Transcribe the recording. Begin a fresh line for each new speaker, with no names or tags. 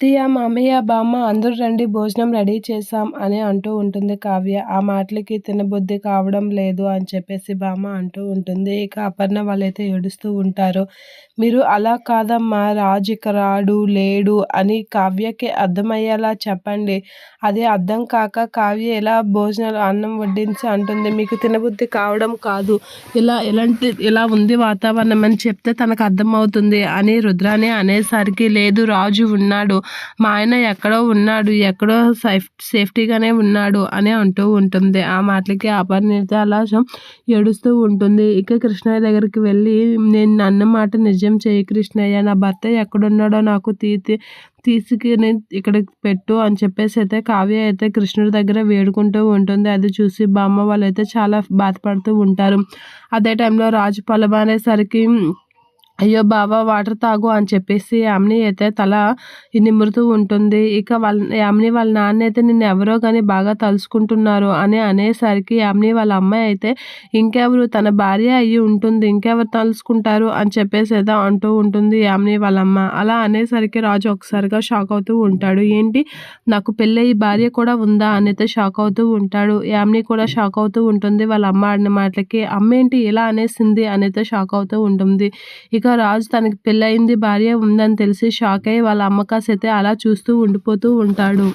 అత్తయ్య, మామయ్య, బామ్మ అందరూ రండి భోజనం రెడీ చేశాం అని అంటూ ఉంటుంది కావ్య. ఆ మాటలకి తినబుద్ధి కావడం లేదు అని చెప్పేసి బామ్మ అంటూ ఉంటుంది. ఇక అపర్ణ వాళ్ళైతే ఏడుస్తూ ఉంటారు. మీరు అలా కాదమ్మా, రాజు ఇక రాడు, లేడు అని కావ్యకి అర్థమయ్యేలా చెప్పండి. అది అర్థం కాక కావ్య ఎలా భోజనాలు అన్నం వడ్డించి అంటుంది, మీకు తినబుద్ధి కావడం కాదు, ఇలా ఉంది వాతావరణం అని చెప్తే తనకు అర్థమవుతుంది అని రుద్రాని అనేసరికి, లేదు రాజు ఉన్నాడు, మా ఆయన ఎక్కడో ఉన్నాడు, ఎక్కడో సేఫ్టీగానే ఉన్నాడు అని అంటూ ఉంటుంది. ఆ మాటలకి అపర్ణిత అలా ఏడుస్తూ ఉంటుంది. ఇక కృష్ణయ్య దగ్గరికి వెళ్ళి, నేను అన్న మాట నిజం చేయి కృష్ణయ్య, నా భర్త ఎక్కడున్నాడో నాకు తీసుకుని ఇక్కడికి పెట్టు అని చెప్పేసి అయితే కావ్య అయితే కృష్ణుడి దగ్గర వేడుకుంటూ ఉంటుంది. అది చూసి బామ్మ వాళ్ళైతే చాలా బాధపడుతూ ఉంటారు. అదే టైంలో రాజు పొలం అనేసరికి, అయ్యో బావ వాటర్ తాగు అని చెప్పేసి యామిని అయితే తల నిమురుతూ ఉంటుంది. ఇక యామిని వాళ్ళ నాన్న అయితే నిన్ను ఎవరో కానీ బాగా తలుసుకుంటున్నారు అని అనేసరికి యామిని వాళ్ళ అమ్మాయి అయితే, ఇంకెవరు, తన భార్య అయ్యి ఉంటుంది, ఇంకెవరు తలుసుకుంటారు అని చెప్పేసి అయితే అంటూ ఉంటుంది యామిని వాళ్ళ అమ్మ. అలా అనేసరికి రాజు ఒకసారిగా షాక్ అవుతూ ఉంటాడు. ఏంటి, నాకు పెళ్ళయి భార్య కూడా ఉందా అని అయితే షాక్ అవుతూ ఉంటాడు. యామిని కూడా షాక్ అవుతూ ఉంటుంది వాళ్ళ అమ్మ ఆడిన మాటలకి. అమ్మ ఏంటి ఇలా అనేసింది అని అయితే షాక్ అవుతూ ఉంటుంది. ఇక రాజు తనకి పెళ్ళయింది, భార్య ఉందని తెలిసి షాక్ అయ్యి వాళ్ళ అమ్మకాసి అయితే అలా చూస్తూ ఉండిపోతూ ఉంటాడు.